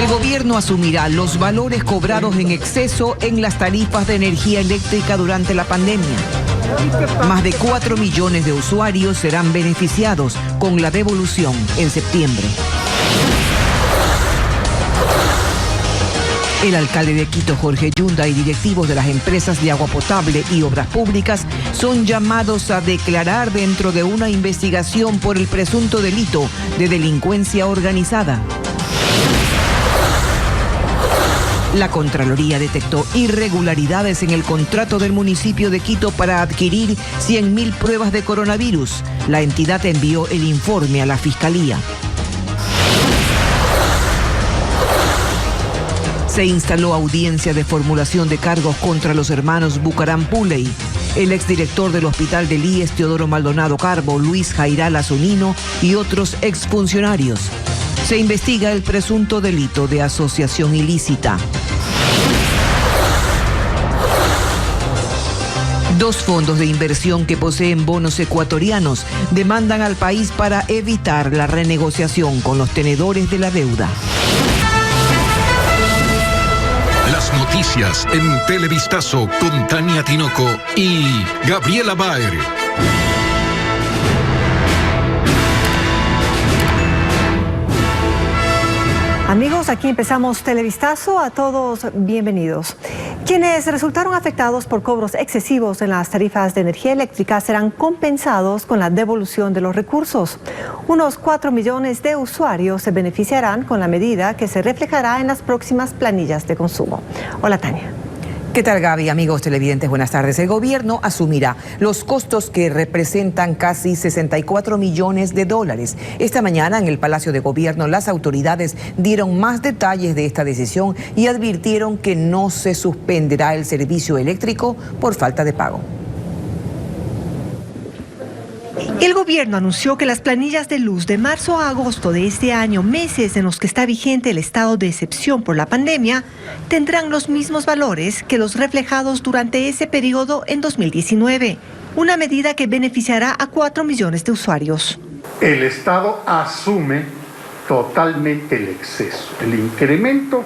El gobierno asumirá los valores cobrados en exceso en las tarifas de energía eléctrica durante la pandemia. Más de 4 millones de usuarios serán beneficiados con la devolución en septiembre. El alcalde de Quito, Jorge Yunda, y directivos de las empresas de agua potable y obras públicas son llamados a declarar dentro de una investigación por el presunto delito de delincuencia organizada. La Contraloría detectó irregularidades en el contrato del municipio de Quito para adquirir 100.000 pruebas de coronavirus. La entidad envió el informe a la Fiscalía. Se instaló audiencia de formulación de cargos contra los hermanos Bucaram Puley. El exdirector del Hospital del IES, Teodoro Maldonado Carbo, Luis Jairala Zunino y otros exfuncionarios. Se investiga el presunto delito de asociación ilícita. 2 fondos de inversión que poseen bonos ecuatorianos demandan al país para evitar la renegociación con los tenedores de la deuda. Las noticias en Televistazo con Tania Tinoco y Gabriela Baer. Amigos, aquí empezamos Televistazo. A todos, bienvenidos. Quienes resultaron afectados por cobros excesivos en las tarifas de energía eléctrica serán compensados con la devolución de los recursos. Unos 4 millones de usuarios se beneficiarán con la medida que se reflejará en las próximas planillas de consumo. Hola, Tania. ¿Qué tal, Gaby? Amigos televidentes, buenas tardes. El gobierno asumirá los costos que representan casi 64 millones de dólares. Esta mañana en el Palacio de Gobierno las autoridades dieron más detalles de esta decisión y advirtieron que no se suspenderá el servicio eléctrico por falta de pago. El gobierno anunció que las planillas de luz de marzo a agosto de este año, meses en los que está vigente el estado de excepción por la pandemia, tendrán los mismos valores que los reflejados durante ese periodo en 2019, una medida que beneficiará a 4 millones de usuarios. El Estado asume totalmente el exceso, el incremento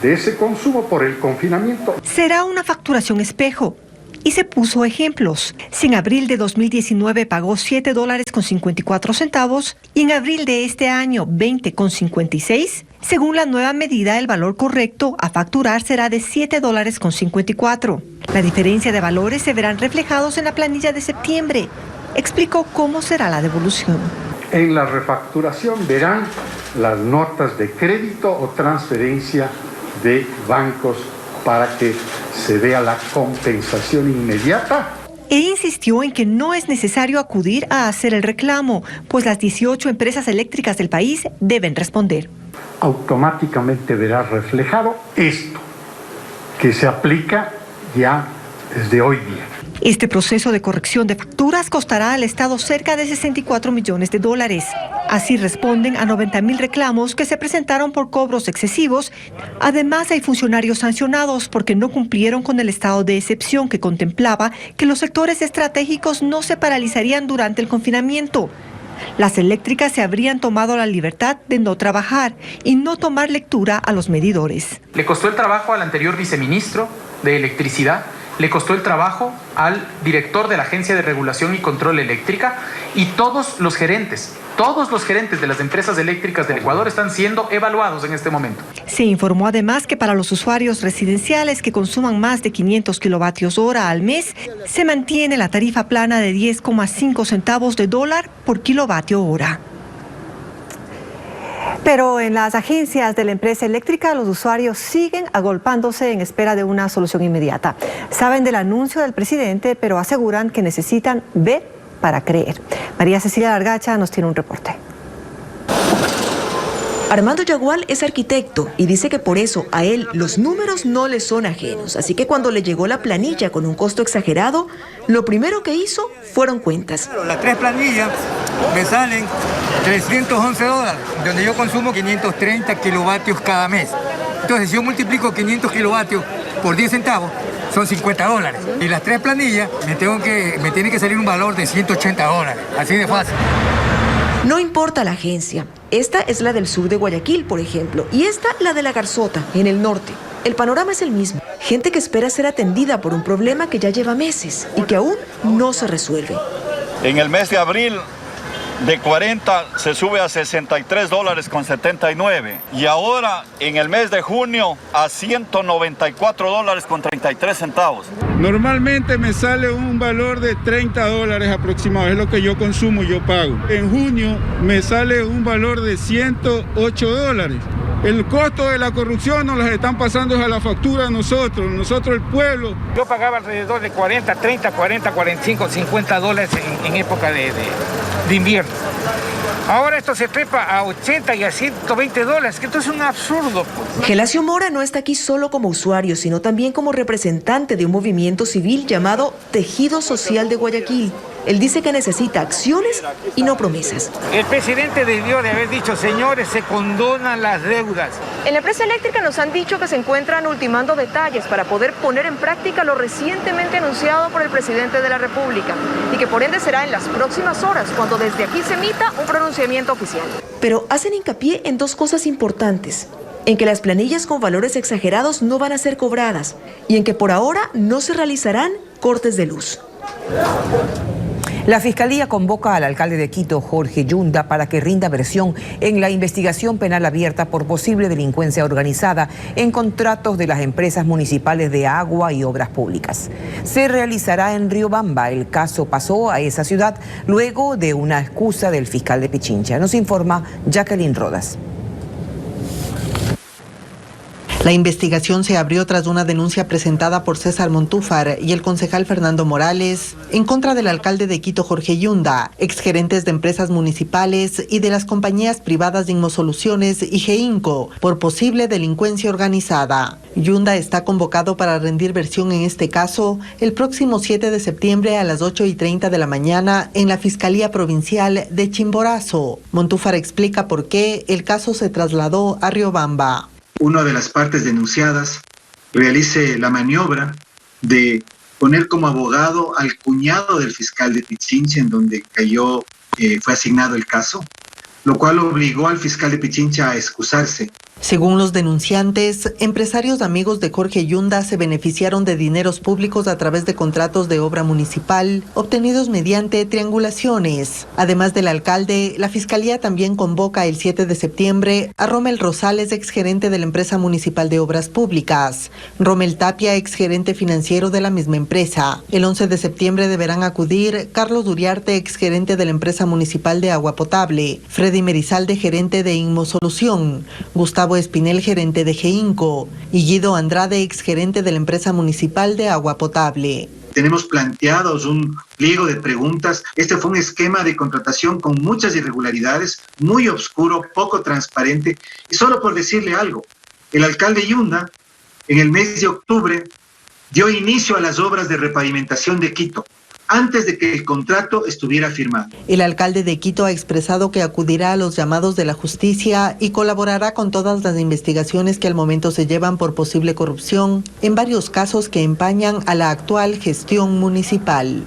de ese consumo por el confinamiento. Será una facturación espejo. Y se puso ejemplos. Si en abril de 2019 pagó $7.54 y en abril de este año $20.56, según la nueva medida, el valor correcto a facturar será de $7.54. La diferencia de valores se verán reflejados en la planilla de septiembre. Explicó cómo será la devolución. En la refacturación verán las notas de crédito o transferencia de bancos para que se vea la compensación inmediata. E insistió en que no es necesario acudir a hacer el reclamo, pues las 18 empresas eléctricas del país deben responder. Automáticamente verá reflejado esto, que se aplica ya desde hoy día. Este proceso de corrección de facturas costará al Estado cerca de 64 millones de dólares. Así responden a 90.000 reclamos que se presentaron por cobros excesivos. Además, hay funcionarios sancionados porque no cumplieron con el estado de excepción que contemplaba que los sectores estratégicos no se paralizarían durante el confinamiento. Las eléctricas se habrían tomado la libertad de no trabajar y no tomar lectura a los medidores. Le costó el trabajo al anterior viceministro de Electricidad, le costó el trabajo al director de la Agencia de Regulación y Control Eléctrica y todos los gerentes de las empresas eléctricas del Ecuador están siendo evaluados en este momento. Se informó además que para los usuarios residenciales que consuman más de 500 kilovatios hora al mes, se mantiene la tarifa plana de 10,5 centavos de dólar por kilovatio hora. Pero en las agencias de la empresa eléctrica, los usuarios siguen agolpándose en espera de una solución inmediata. Saben del anuncio del presidente, pero aseguran que necesitan ver para creer. María Cecilia Largacha nos tiene un reporte. Armando Yagual es arquitecto y dice que por eso a él los números no le son ajenos. Así que cuando le llegó la planilla con un costo exagerado, lo primero que hizo fueron cuentas. Las 3 planillas me salen $311, donde yo consumo 530 kilovatios cada mes. Entonces, si yo multiplico 500 kilovatios por 10 centavos, son $50. Y las 3 planillas me tiene que salir un valor de $180. Así de fácil. No importa la agencia. Esta es la del sur de Guayaquil, por ejemplo, y esta la de La Garzota, en el norte. El panorama es el mismo. Gente que espera ser atendida por un problema que ya lleva meses y que aún no se resuelve. En el mes de abril, de 40 se sube a $63.79 y ahora en el mes de junio a $194.33. Normalmente me sale un valor de $30 aproximado, es lo que yo consumo y yo pago. En junio me sale un valor de $108. El costo de la corrupción nos las están pasando a la factura a nosotros el pueblo. Yo pagaba alrededor de 40, 30, 40, 45, $50 en época de invierno. Ahora esto se trepa a 80 y a $120, que esto es un absurdo. Gelacio Mora no está aquí solo como usuario, sino también como representante de un movimiento civil llamado Tejido Social de Guayaquil. Él dice que necesita acciones y no promesas. El presidente debió de haber dicho, señores, se condonan las deudas. En la empresa eléctrica nos han dicho que se encuentran ultimando detalles para poder poner en práctica lo recientemente anunciado por el presidente de la República y que por ende será en las próximas horas cuando desde aquí se emita un pronunciamiento oficial. Pero hacen hincapié en dos cosas importantes. En que las planillas con valores exagerados no van a ser cobradas y en que por ahora no se realizarán cortes de luz. La Fiscalía convoca al alcalde de Quito, Jorge Yunda, para que rinda versión en la investigación penal abierta por posible delincuencia organizada en contratos de las empresas municipales de agua y obras públicas. Se realizará en Riobamba. El caso pasó a esa ciudad luego de una excusa del fiscal de Pichincha. Nos informa Jacqueline Rodas. La investigación se abrió tras una denuncia presentada por César Montúfar y el concejal Fernando Morales en contra del alcalde de Quito, Jorge Yunda, exgerentes de empresas municipales y de las compañías privadas de Inmosoluciones y GEINCO por posible delincuencia organizada. Yunda está convocado para rendir versión en este caso el próximo 7 de septiembre a las 8:30 de la mañana en la Fiscalía Provincial de Chimborazo. Montúfar explica por qué el caso se trasladó a Riobamba. Una de las partes denunciadas realice la maniobra de poner como abogado al cuñado del fiscal de Pichincha, en donde fue asignado el caso, lo cual obligó al fiscal de Pichincha a excusarse. Según los denunciantes, empresarios amigos de Jorge Yunda se beneficiaron de dineros públicos a través de contratos de obra municipal obtenidos mediante triangulaciones. Además del alcalde, la Fiscalía también convoca el 7 de septiembre a Rommel Rosales, exgerente de la empresa municipal de obras públicas, Rommel Tapia, exgerente financiero de la misma empresa. El 11 de septiembre deberán acudir Carlos Duriarte, exgerente de la empresa municipal de agua potable, Freddy Merizalde, gerente de Inmosolución, Gustavo Espinel, gerente de GEINCO, y Guido Andrade, exgerente de la empresa municipal de agua potable. Tenemos planteados un pliego de preguntas. Este fue un esquema de contratación con muchas irregularidades, muy oscuro, poco transparente. Y solo por decirle algo, el alcalde Yunda, en el mes de octubre, dio inicio a las obras de repavimentación de Quito, antes de que el contrato estuviera firmado. El alcalde de Quito ha expresado que acudirá a los llamados de la justicia y colaborará con todas las investigaciones que al momento se llevan por posible corrupción en varios casos que empañan a la actual gestión municipal.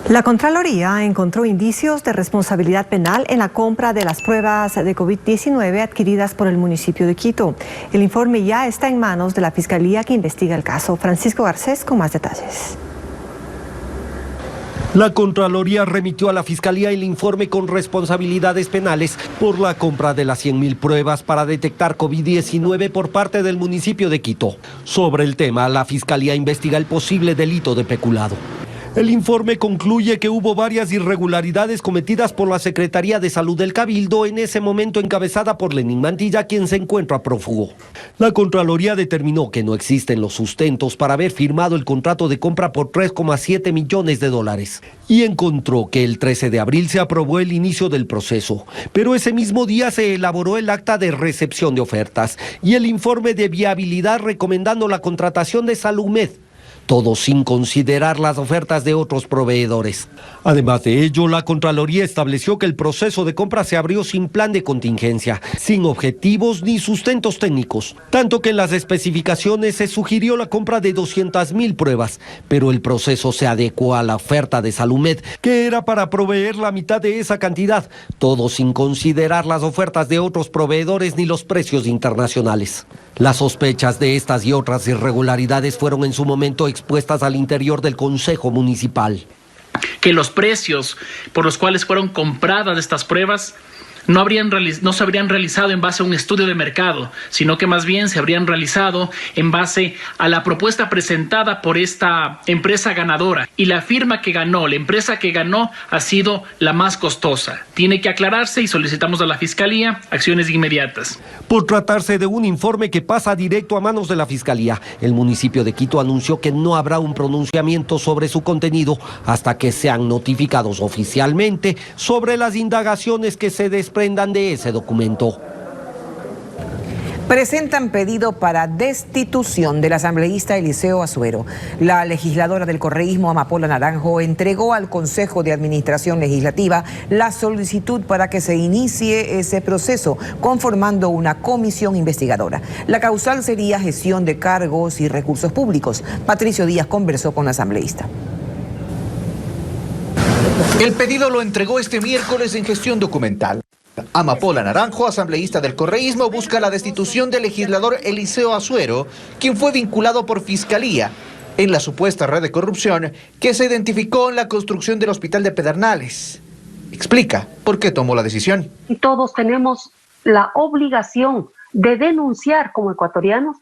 La Contraloría encontró indicios de responsabilidad penal en la compra de las pruebas de COVID-19 adquiridas por el municipio de Quito. El informe ya está en manos de la Fiscalía que investiga el caso. Francisco Garcés con más detalles. La Contraloría remitió a la Fiscalía el informe con responsabilidades penales por la compra de las 100.000 pruebas para detectar COVID-19 por parte del municipio de Quito. Sobre el tema, la Fiscalía investiga el posible delito de peculado. El informe concluye que hubo varias irregularidades cometidas por la Secretaría de Salud del Cabildo, en ese momento encabezada por Lenín Mantilla, quien se encuentra prófugo. La Contraloría determinó que no existen los sustentos para haber firmado el contrato de compra por $3,7 millones y encontró que el 13 de abril se aprobó el inicio del proceso, pero ese mismo día se elaboró el acta de recepción de ofertas y el informe de viabilidad recomendando la contratación de Salumed. todo sin considerar las ofertas de otros proveedores. Además de ello, la Contraloría estableció que el proceso de compra se abrió sin plan de contingencia, sin objetivos ni sustentos técnicos, tanto que en las especificaciones se sugirió la compra de 200.000 pruebas, pero el proceso se adecuó a la oferta de Salumed, que era para proveer la mitad de esa cantidad, todo sin considerar las ofertas de otros proveedores ni los precios internacionales. Las sospechas de estas y otras irregularidades fueron en su momento expuestas al interior del Consejo Municipal. Que los precios por los cuales fueron compradas estas pruebas no se habrían realizado en base a un estudio de mercado, sino que más bien se habrían realizado en base a la propuesta presentada por esta empresa ganadora. Y la firma que ganó, la empresa que ganó, ha sido la más costosa. Tiene que aclararse y solicitamos a la Fiscalía acciones inmediatas. Por tratarse de un informe que pasa directo a manos de la Fiscalía, el municipio de Quito anunció que no habrá un pronunciamiento sobre su contenido hasta que sean notificados oficialmente sobre las indagaciones que se desprendan de ese documento. Presentan pedido para destitución del asambleísta Eliseo Azuero. La legisladora del correísmo Amapola Naranjo entregó al Consejo de Administración Legislativa la solicitud para que se inicie ese proceso, conformando una comisión investigadora. La causal sería gestión de cargos y recursos públicos. Patricio Díaz conversó con la asambleísta. El pedido lo entregó este miércoles en gestión documental. Amapola Naranjo, asambleísta del correísmo, busca la destitución del legislador Eliseo Azuero, quien fue vinculado por Fiscalía en la supuesta red de corrupción que se identificó en la construcción del hospital de Pedernales. Explica por qué tomó la decisión. Y todos tenemos la obligación de denunciar como ecuatorianos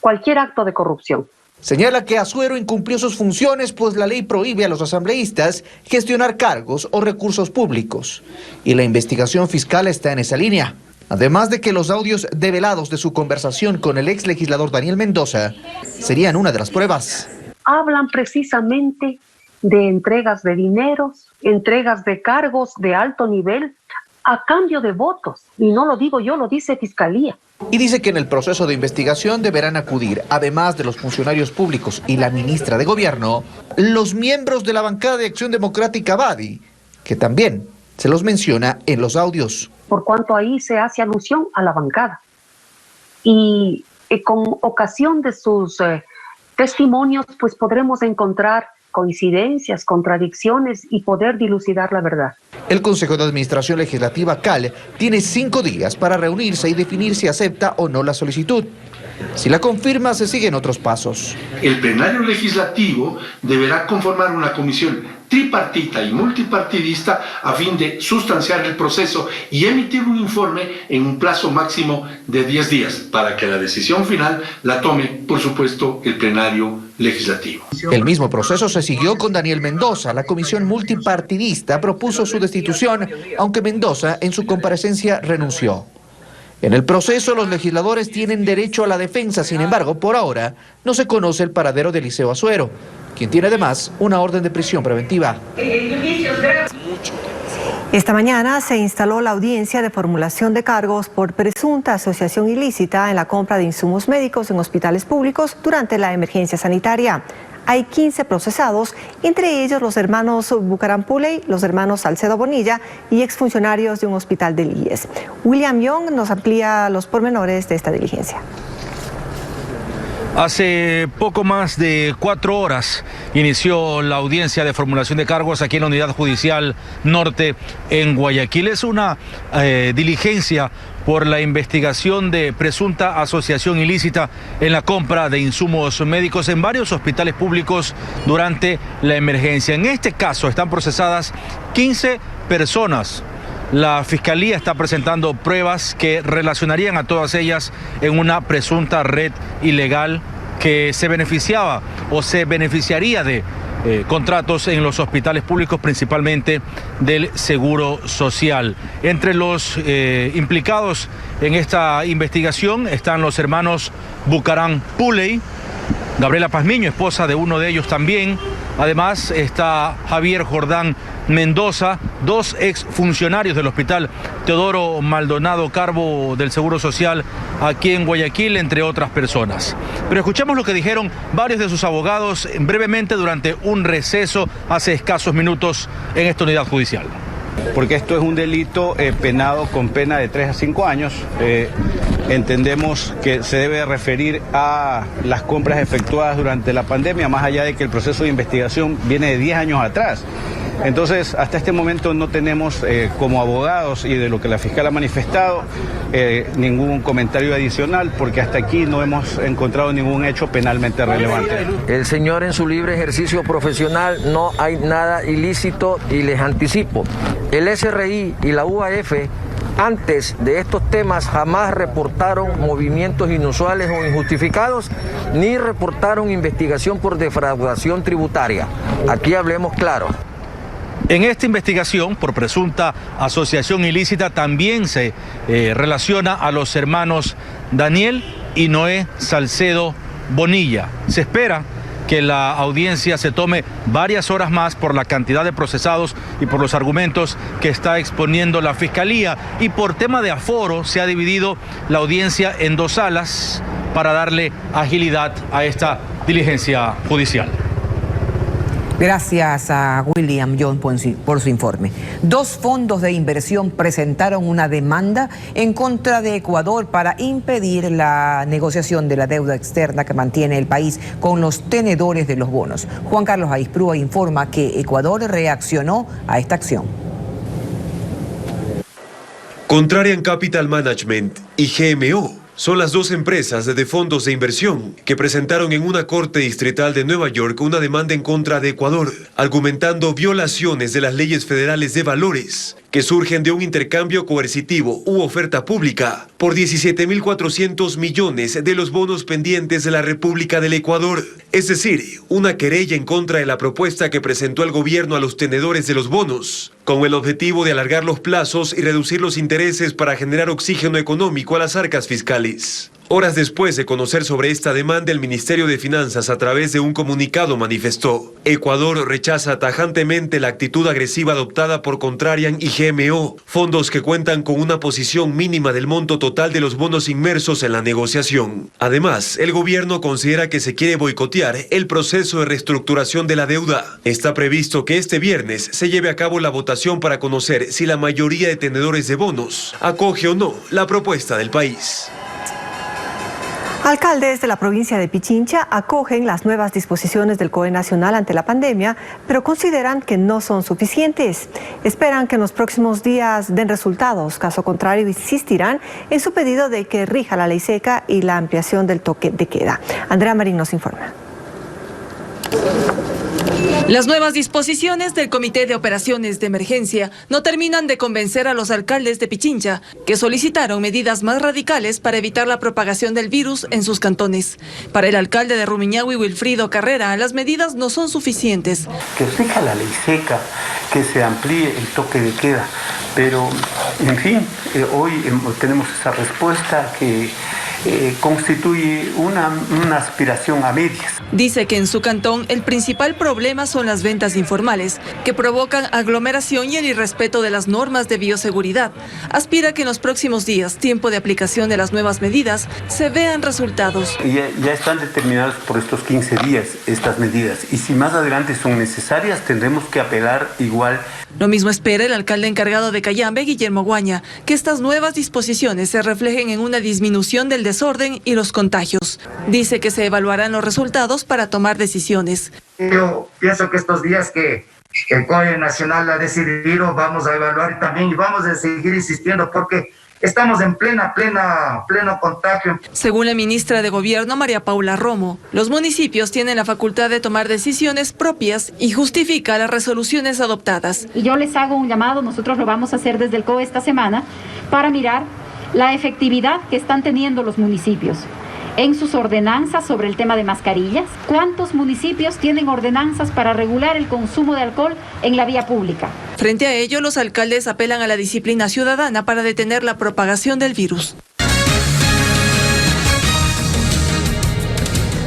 cualquier acto de corrupción. Señala que Azuero incumplió sus funciones, pues la ley prohíbe a los asambleístas gestionar cargos o recursos públicos. Y la investigación fiscal está en esa línea. Además de que los audios develados de su conversación con el ex legislador Daniel Mendoza serían una de las pruebas. Hablan precisamente de entregas de dineros, entregas de cargos de alto nivel a cambio de votos. Y no lo digo yo, lo dice Fiscalía. Y dice que en el proceso de investigación deberán acudir, además de los funcionarios públicos y la ministra de Gobierno, los miembros de la bancada de Acción Democrática Badi, que también se los menciona en los audios. Por cuanto ahí se hace alusión a la bancada. Y con ocasión de sus testimonios, pues podremos encontrar coincidencias, contradicciones y poder dilucidar la verdad. El Consejo de Administración Legislativa CAL tiene 5 días para reunirse y definir si acepta o no la solicitud. Si la confirma, se siguen otros pasos. El plenario legislativo deberá conformar una comisión tripartita y multipartidista a fin de sustanciar el proceso y emitir un informe en un plazo máximo de 10 días para que la decisión final la tome, por supuesto, el plenario legislativo. El mismo proceso se siguió con Daniel Mendoza. La comisión multipartidista propuso su destitución, aunque Mendoza en su comparecencia renunció. En el proceso, los legisladores tienen derecho a la defensa, sin embargo, por ahora no se conoce el paradero de Eliseo Azuero, quien tiene además una orden de prisión preventiva. Esta mañana se instaló la audiencia de formulación de cargos por presunta asociación ilícita en la compra de insumos médicos en hospitales públicos durante la emergencia sanitaria. Hay 15 procesados, entre ellos los hermanos Bucaram Puley, los hermanos Salcedo Bonilla y exfuncionarios de un hospital del IES. William Young nos amplía los pormenores de esta diligencia. Hace poco más de 4 horas inició la audiencia de formulación de cargos aquí en la Unidad Judicial Norte en Guayaquil. Es una diligencia por la investigación de presunta asociación ilícita en la compra de insumos médicos en varios hospitales públicos durante la emergencia. En este caso están procesadas 15 personas. La Fiscalía está presentando pruebas que relacionarían a todas ellas en una presunta red ilegal que se beneficiaba o se beneficiaría de contratos en los hospitales públicos, principalmente del Seguro Social. Entre los implicados en esta investigación están los hermanos Bucaram Puley, Gabriela Pazmiño, esposa de uno de ellos también, Además está Javier Jordán Mendoza, 2 exfuncionarios del Hospital Teodoro Maldonado Carbo del Seguro Social aquí en Guayaquil, entre otras personas. Pero escuchemos lo que dijeron varios de sus abogados brevemente durante un receso hace escasos minutos en esta unidad judicial. Porque esto es un delito penado con pena de 3 a 5 años. Entendemos que se debe referir a las compras efectuadas durante la pandemia, más allá de que el proceso de investigación viene de 10 años atrás. Entonces, hasta este momento no tenemos como abogados y de lo que la fiscal ha manifestado ningún comentario adicional, porque hasta aquí no hemos encontrado ningún hecho penalmente relevante. El señor en su libre ejercicio profesional no hay nada ilícito y les anticipo, el SRI y la UAF antes de estos temas jamás reportaron movimientos inusuales o injustificados, ni reportaron investigación por defraudación tributaria. Aquí hablemos claro. En esta investigación por presunta asociación ilícita también se relaciona a los hermanos Daniel y Noé Salcedo Bonilla. Se espera que la audiencia se tome varias horas más por la cantidad de procesados y por los argumentos que está exponiendo la Fiscalía. Y por tema de aforo se ha dividido la audiencia en 2 salas para darle agilidad a esta diligencia judicial. Gracias a William John por su informe. 2 fondos de inversión presentaron una demanda en contra de Ecuador para impedir la negociación de la deuda externa que mantiene el país con los tenedores de los bonos. Juan Carlos Aisprúa informa que Ecuador reaccionó a esta acción. Contrarian Capital Management y GMO son las 2 empresas de fondos de inversión que presentaron en una corte distrital de Nueva York una demanda en contra de Ecuador, argumentando violaciones de las leyes federales de valores que surgen de un intercambio coercitivo u oferta pública por 17.400 millones de los bonos pendientes de la República del Ecuador. Es decir, una querella en contra de la propuesta que presentó el gobierno a los tenedores de los bonos, con el objetivo de alargar los plazos y reducir los intereses para generar oxígeno económico a las arcas fiscales. Horas después de conocer sobre esta demanda, el Ministerio de Finanzas, a través de un comunicado, manifestó: Ecuador rechaza tajantemente la actitud agresiva adoptada por Contrarian y GMO, fondos que cuentan con una posición mínima del monto total de los bonos inmersos en la negociación. Además, el gobierno considera que se quiere boicotear el proceso de reestructuración de la deuda. Está previsto que este viernes se lleve a cabo la votación para conocer si la mayoría de tenedores de bonos acoge o no la propuesta del país. Alcaldes de la provincia de Pichincha acogen las nuevas disposiciones del COE Nacional ante la pandemia, pero consideran que no son suficientes. Esperan que en los próximos días den resultados. Caso contrario, insistirán en su pedido de que rija la ley seca y la ampliación del toque de queda. Andrea Marín nos informa. Las nuevas disposiciones del Comité de Operaciones de Emergencia no terminan de convencer a los alcaldes de Pichincha, que solicitaron medidas más radicales para evitar la propagación del virus en sus cantones. Para el alcalde de Rumiñahui, Wilfrido Carrera, las medidas no son suficientes. Que rija la ley seca, que se amplíe el toque de queda, pero en fin, hoy tenemos esa respuesta que constituye una aspiración a medias. Dice que en su cantón el principal problema son las ventas informales, que provocan aglomeración y el irrespeto de las normas de bioseguridad. Aspira que en los próximos días, tiempo de aplicación de las nuevas medidas, se vean resultados. Ya están determinadas por estos 15 días estas medidas, y si más adelante son necesarias tendremos que apelar igual. Lo mismo espera el alcalde encargado de Cayambe, Guillermo Guaña, que estas nuevas disposiciones se reflejen en una disminución del desorden y los contagios. Dice que se evaluarán los resultados para tomar decisiones. Yo pienso que estos días que el COE Nacional ha decidido, vamos a evaluar también y vamos a seguir insistiendo porque estamos en pleno contagio. Según la ministra de Gobierno, María Paula Romo, los municipios tienen la facultad de tomar decisiones propias y justifica las resoluciones adoptadas. Y yo les hago un llamado, nosotros lo vamos a hacer desde el COE esta semana, para mirar la efectividad que están teniendo los municipios en sus ordenanzas sobre el tema de mascarillas. ¿Cuántos municipios tienen ordenanzas para regular el consumo de alcohol en la vía pública? Frente a ello, los alcaldes apelan a la disciplina ciudadana para detener la propagación del virus.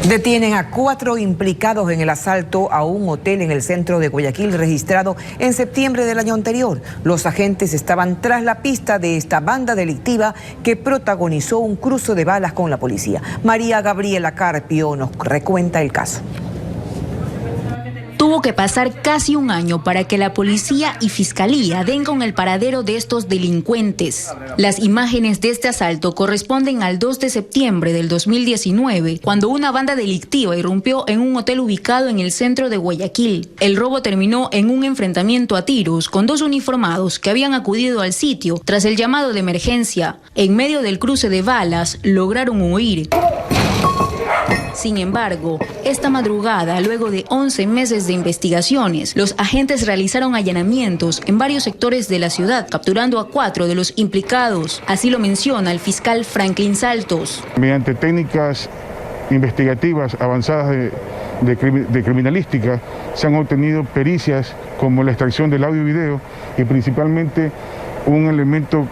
Detienen a 4 implicados en el asalto a un hotel en el centro de Guayaquil registrado en septiembre del año anterior. Los agentes estaban tras la pista de esta banda delictiva que protagonizó un cruce de balas con la policía. María Gabriela Carpio nos recuenta el caso. Tuvo que pasar casi un año para que la policía y fiscalía den con el paradero de estos delincuentes. Las imágenes de este asalto corresponden al 2 de septiembre del 2019, cuando una banda delictiva irrumpió en un hotel ubicado en el centro de Guayaquil. El robo terminó en un enfrentamiento a tiros con 2 uniformados que habían acudido al sitio tras el llamado de emergencia. En medio del cruce de balas, lograron huir. Sin embargo, esta madrugada, luego de 11 meses de investigaciones, los agentes realizaron allanamientos en varios sectores de la ciudad, capturando a 4 de los implicados. Así lo menciona el fiscal Franklin Saltos. Mediante técnicas investigativas avanzadas de criminalística, se han obtenido pericias como la extracción del audio y video y principalmente un elemento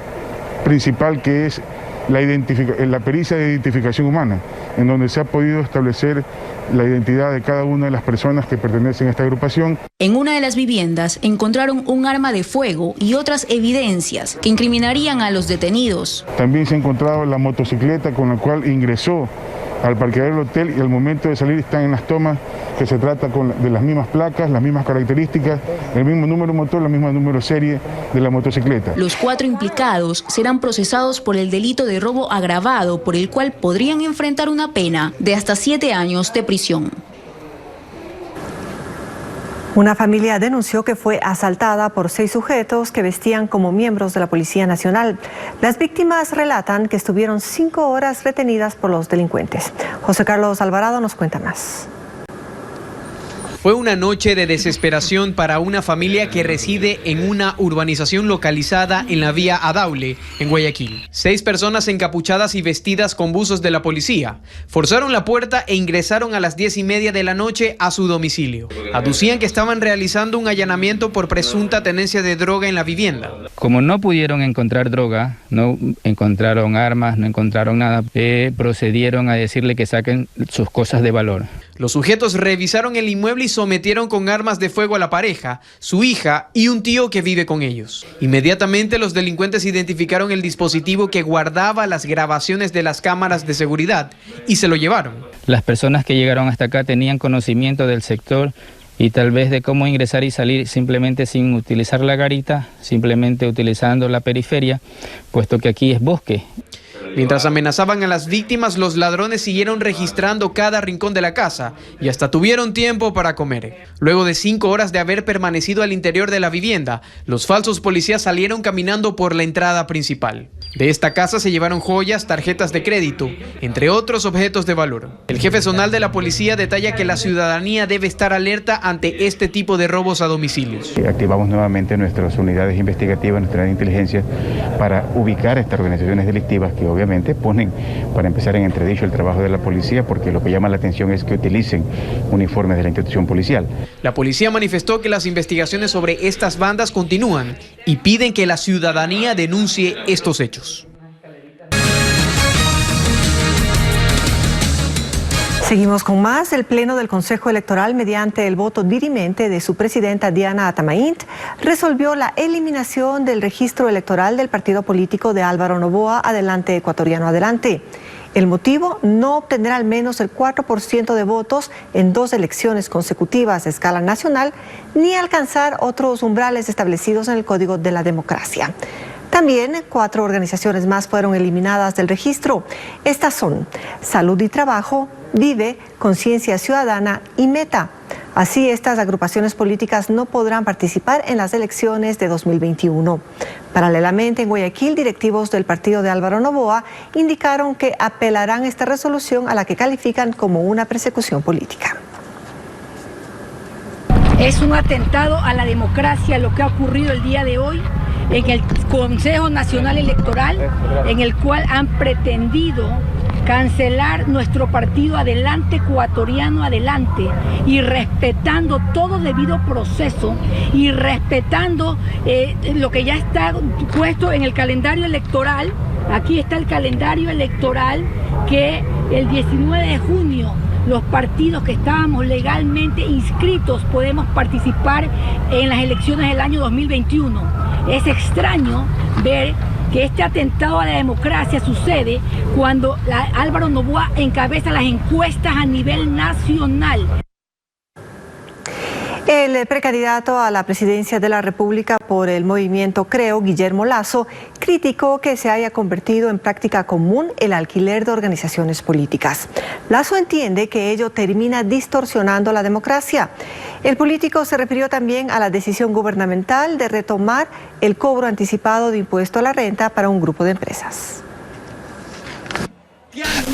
principal que es la pericia de identificación humana, en donde se ha podido establecer la identidad de cada una de las personas que pertenecen a esta agrupación. En una de las viviendas encontraron un arma de fuego y otras evidencias que incriminarían a los detenidos. También se ha encontrado la motocicleta con la cual ingresó al parqueadero del hotel y al momento de salir están en las tomas que se trata de las mismas placas, las mismas características, el mismo número motor, la misma número serie de la motocicleta. Los 4 implicados serán procesados por el delito de robo agravado, por el cual podrían enfrentar una pena de hasta 7 años de prisión. Una familia denunció que fue asaltada por 6 sujetos que vestían como miembros de la Policía Nacional. Las víctimas relatan que estuvieron 5 horas retenidas por los delincuentes. José Carlos Alvarado nos cuenta más. Fue una noche de desesperación para una familia que reside en una urbanización localizada en la vía Adaule, en Guayaquil. 6 personas encapuchadas y vestidas con buzos de la policía forzaron la puerta e ingresaron a las 10:30 de la noche a su domicilio. Aducían que estaban realizando un allanamiento por presunta tenencia de droga en la vivienda. Como no pudieron encontrar droga, no encontraron armas, no encontraron nada, procedieron a decirle que saquen sus cosas de valor. Los sujetos revisaron el inmueble y sometieron con armas de fuego a la pareja, su hija y un tío que vive con ellos. Inmediatamente los delincuentes identificaron el dispositivo que guardaba las grabaciones de las cámaras de seguridad y se lo llevaron. Las personas que llegaron hasta acá tenían conocimiento del sector y tal vez de cómo ingresar y salir simplemente sin utilizar la garita, simplemente utilizando la periferia, puesto que aquí es bosque. Mientras amenazaban a las víctimas, los ladrones siguieron registrando cada rincón de la casa y hasta tuvieron tiempo para comer. Luego de 5 horas de haber permanecido al interior de la vivienda, los falsos policías salieron caminando por la entrada principal. De esta casa se llevaron joyas, tarjetas de crédito, entre otros objetos de valor. El jefe zonal de la policía detalla que la ciudadanía debe estar alerta ante este tipo de robos a domicilios. Activamos nuevamente nuestras unidades investigativas, nuestras inteligencias, para ubicar estas organizaciones delictivas que obviamente ponen, para empezar, en entredicho el trabajo de la policía, porque lo que llama la atención es que utilicen uniformes de la institución policial. La policía manifestó que las investigaciones sobre estas bandas continúan y piden que la ciudadanía denuncie estos hechos. Seguimos con más. El Pleno del Consejo Electoral, mediante el voto dirimente de su presidenta Diana Atamaint, resolvió la eliminación del registro electoral del partido político de Álvaro Noboa, Adelante Ecuatoriano Adelante. El motivo: no obtener al menos el 4% de votos en 2 elecciones consecutivas a escala nacional, ni alcanzar otros umbrales establecidos en el Código de la Democracia. También 4 organizaciones más fueron eliminadas del registro. Estas son Salud y Trabajo, Vive, Conciencia Ciudadana y Meta. Así, estas agrupaciones políticas no podrán participar en las elecciones de 2021. Paralelamente, en Guayaquil, directivos del partido de Álvaro Noboa indicaron que apelarán esta resolución, a la que califican como una persecución política. Es un atentado a la democracia lo que ha ocurrido el día de hoy en el Consejo Nacional Electoral, en el cual han pretendido cancelar nuestro partido Adelante Ecuatoriano Adelante, y respetando todo debido proceso y respetando lo que ya está puesto en el calendario electoral. Aquí está el calendario electoral, que el 19 de junio los partidos que estábamos legalmente inscritos podemos participar en las elecciones del año 2021. Es extraño ver que este atentado a la democracia sucede cuando Álvaro Noboa encabeza las encuestas a nivel nacional. El precandidato a la presidencia de la República por el movimiento Creo, Guillermo Lasso, criticó que se haya convertido en práctica común el alquiler de organizaciones políticas. Lasso entiende que ello termina distorsionando la democracia. El político se refirió también a la decisión gubernamental de retomar el cobro anticipado de impuesto a la renta para un grupo de empresas.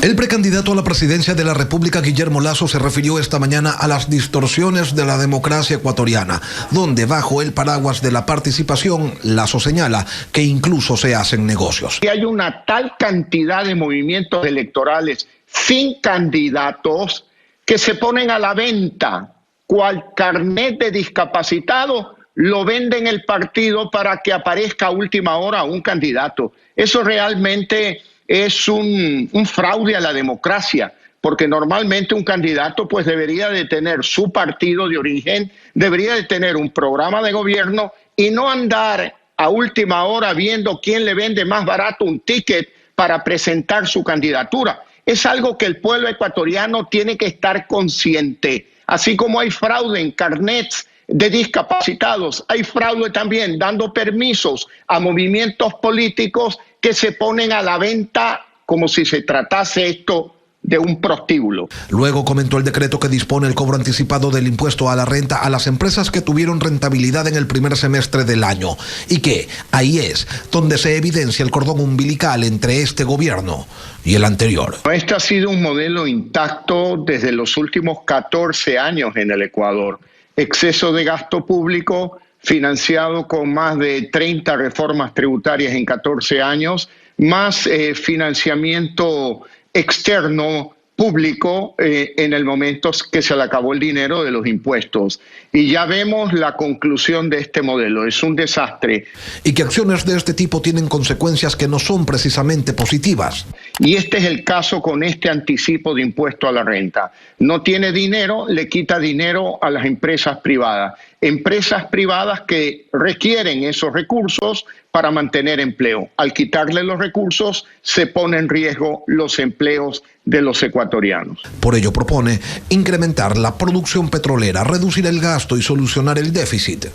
El precandidato a la presidencia de la República, Guillermo Lasso, se refirió esta mañana a las distorsiones de la democracia ecuatoriana, donde bajo el paraguas de la participación, Lasso señala que incluso se hacen negocios. Y hay una tal cantidad de movimientos electorales sin candidatos que se ponen a la venta, cual carnet de discapacitado lo vende en el partido para que aparezca a última hora un candidato. Eso realmente es un fraude a la democracia, porque normalmente un candidato pues debería de tener su partido de origen, debería de tener un programa de gobierno y no andar a última hora viendo quién le vende más barato un ticket para presentar su candidatura. Es algo que el pueblo ecuatoriano tiene que estar consciente. Así como hay fraude en carnets de discapacitados, hay fraude también dando permisos a movimientos políticos que se ponen a la venta como si se tratase esto de un prostíbulo. Luego comentó el decreto que dispone el cobro anticipado del impuesto a la renta a las empresas que tuvieron rentabilidad en el primer semestre del año y que ahí es donde se evidencia el cordón umbilical entre este gobierno y el anterior. Este ha sido un modelo intacto desde los últimos 14 años en el Ecuador. Exceso de gasto público financiado con más de 30 reformas tributarias en 14 años, más financiamiento externo público en el momento que se le acabó el dinero de los impuestos. Y ya vemos la conclusión de este modelo, es un desastre. Y que acciones de este tipo tienen consecuencias que no son precisamente positivas. Y este es el caso con este anticipo de impuesto a la renta. No tiene dinero, le quita dinero a las empresas privadas. Empresas privadas que requieren esos recursos para mantener empleo. Al quitarle los recursos, se pone en riesgo los empleos de los ecuatorianos. Por ello propone incrementar la producción petrolera, reducir el gasto y solucionar el déficit,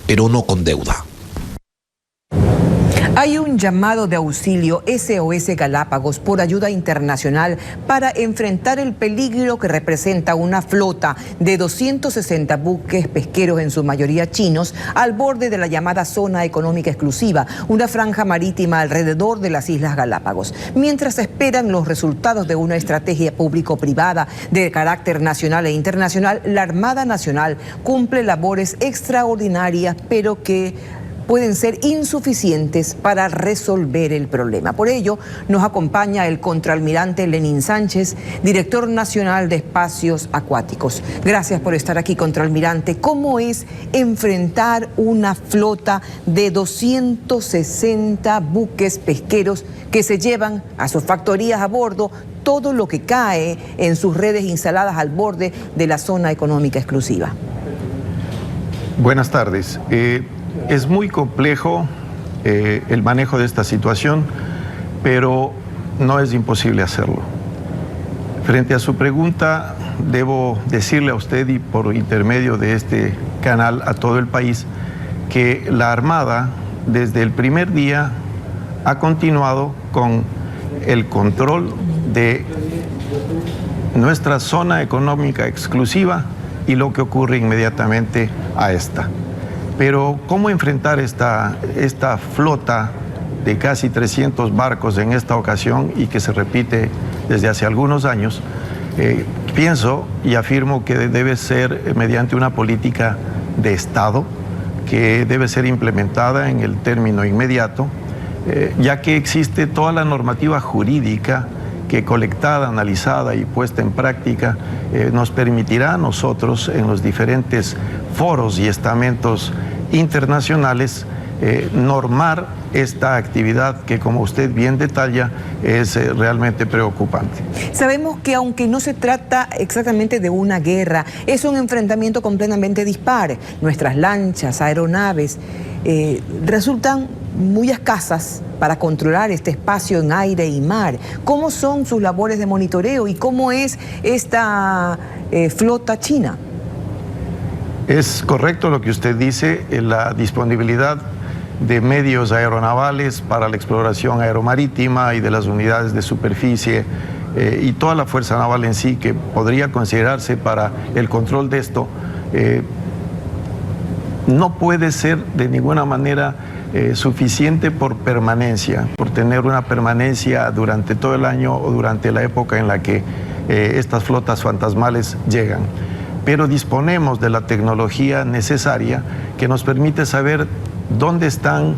pero no con deuda. Hay un llamado de auxilio SOS Galápagos por ayuda internacional para enfrentar el peligro que representa una flota de 260 buques pesqueros, en su mayoría chinos, al borde de la llamada zona económica exclusiva, una franja marítima alrededor de las Islas Galápagos. Mientras esperan los resultados de una estrategia público-privada de carácter nacional e internacional, la Armada Nacional cumple labores extraordinarias, pero que pueden ser insuficientes para resolver el problema. Por ello, nos acompaña el contraalmirante Lenín Sánchez, director nacional de espacios acuáticos. Gracias por estar aquí, contraalmirante. ¿Cómo es enfrentar una flota de 260 buques pesqueros que se llevan a sus factorías a bordo todo lo que cae en sus redes instaladas al borde de la zona económica exclusiva? Buenas tardes. Es muy complejo el manejo de esta situación, pero no es imposible hacerlo. Frente a su pregunta, debo decirle a usted y por intermedio de este canal a todo el país que la Armada desde el primer día ha continuado con el control de nuestra zona económica exclusiva y lo que ocurre inmediatamente a esta. Pero ¿cómo enfrentar esta flota de casi 300 barcos en esta ocasión y que se repite desde hace algunos años? Pienso y afirmo que debe ser mediante una política de Estado que debe ser implementada en el término inmediato, ya que existe toda la normativa jurídica que colectada, analizada y puesta en práctica nos permitirá a nosotros en los diferentes foros y estamentos internacionales normar esta actividad que, como usted bien detalla, es realmente preocupante. Sabemos que aunque no se trata exactamente de una guerra, es un enfrentamiento completamente dispar. Nuestras lanchas, aeronaves, resultan muy escasas para controlar este espacio en aire y mar. ¿Cómo son sus labores de monitoreo y cómo es esta flota china? Es correcto lo que usted dice, la disponibilidad de medios aeronavales para la exploración aeromarítima y de las unidades de superficie y toda la fuerza naval en sí que podría considerarse para el control de esto, no puede ser de ninguna manera suficiente por permanencia, por tener una permanencia durante todo el año o durante la época en la que estas flotas fantasmales llegan. Pero disponemos de la tecnología necesaria que nos permite saber dónde están,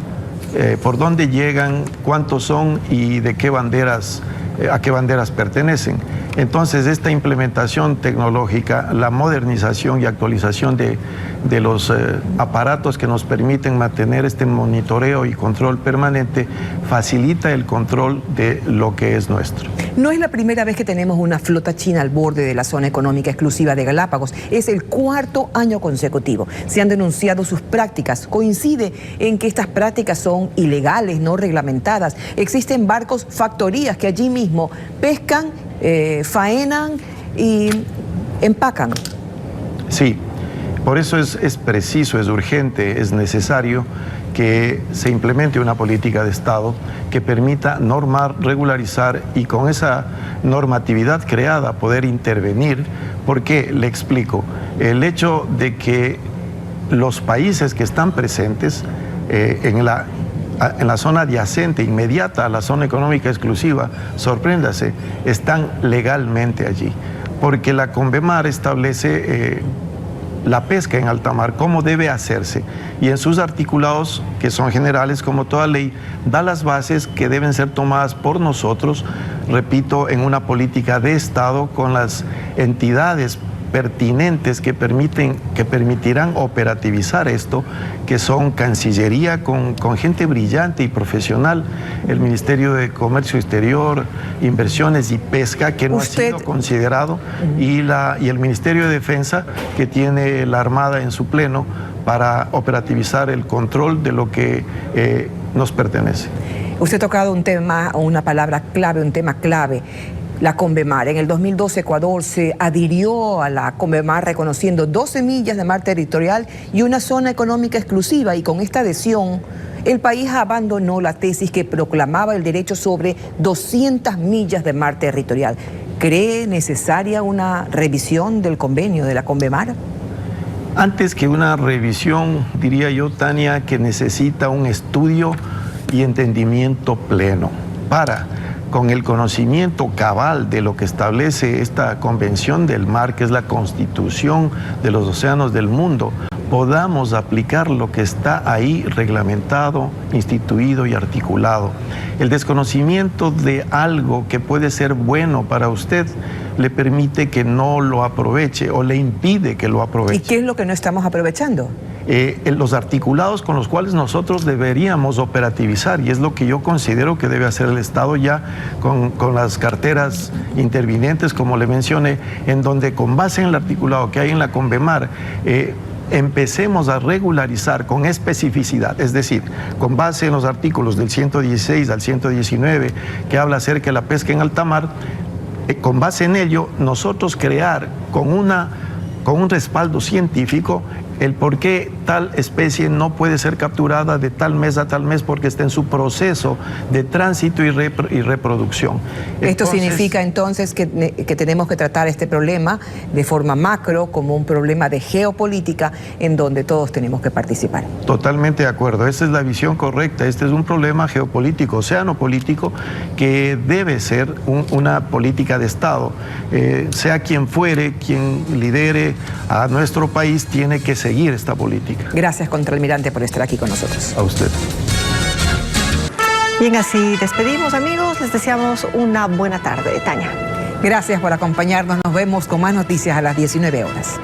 por dónde llegan, cuántos son y de qué banderas, a qué banderas pertenecen. Entonces, esta implementación tecnológica, la modernización y actualización de los aparatos que nos permiten mantener este monitoreo y control permanente, facilita el control de lo que es nuestro. No es la primera vez que tenemos una flota china al borde de la zona económica exclusiva de Galápagos. Es el 4º año consecutivo. Se han denunciado sus prácticas. Coincide en que estas prácticas son ilegales, no reglamentadas. Existen barcos factorías que allí mismo pescan, faenan y empacan. Sí, por eso es preciso, es urgente, es necesario que se implemente una política de Estado que permita normar, regularizar y con esa normatividad creada poder intervenir. Porque, le explico, el hecho de que los países que están presentes en la zona adyacente, inmediata a la zona económica exclusiva, sorpréndase, están legalmente allí. Porque la Convemar establece la pesca en alta mar, cómo debe hacerse, y en sus articulados, que son generales como toda ley, da las bases que deben ser tomadas por nosotros, repito, en una política de Estado con las entidades pertinentes que permitirán operativizar esto, que son Cancillería con gente brillante y profesional, el Ministerio de Comercio Exterior, Inversiones y Pesca, que no ha sido considerado, y el Ministerio de Defensa, que tiene la Armada en su pleno para operativizar el control de lo que nos pertenece. Usted ha tocado un tema, una palabra clave, un tema clave. La Convemar. En el 2012 Ecuador se adhirió a la Convemar reconociendo 12 millas de mar territorial y una zona económica exclusiva, y con esta adhesión el país abandonó la tesis que proclamaba el derecho sobre 200 millas de mar territorial. ¿Cree necesaria una revisión del convenio de la Convemar? Antes que una revisión, diría yo, Tania, que necesita un estudio y entendimiento pleno para, con el conocimiento cabal de lo que establece esta Convención del Mar, que es la Constitución de los Océanos del mundo, podamos aplicar lo que está ahí reglamentado, instituido y articulado. El desconocimiento de algo que puede ser bueno para usted le permite que no lo aproveche o le impide que lo aproveche. ¿Y qué es lo que no estamos aprovechando? Los articulados con los cuales nosotros deberíamos operativizar, y es lo que yo considero que debe hacer el Estado ya con las carteras intervinientes, como le mencioné, en donde con base en el articulado que hay en la Convemar, empecemos a regularizar con especificidad, es decir, con base en los artículos del 116 al 119 que habla acerca de la pesca en alta mar, con base en ello nosotros crear con un respaldo científico el por qué tal especie no puede ser capturada de tal mes a tal mes porque está en su proceso de tránsito y reproducción. Esto significa entonces que tenemos que tratar este problema de forma macro, como un problema de geopolítica en donde todos tenemos que participar. Totalmente de acuerdo, esa es la visión correcta. Este es un problema geopolítico, oceanopolítico, que debe ser una política de Estado. Sea quien fuere, quien lidere a nuestro país, tiene que seguir esta política. Gracias, contraalmirante, por estar aquí con nosotros. A usted. Bien, así despedimos, amigos. Les deseamos una buena tarde. Tania. Gracias por acompañarnos. Nos vemos con más noticias a las 19 horas.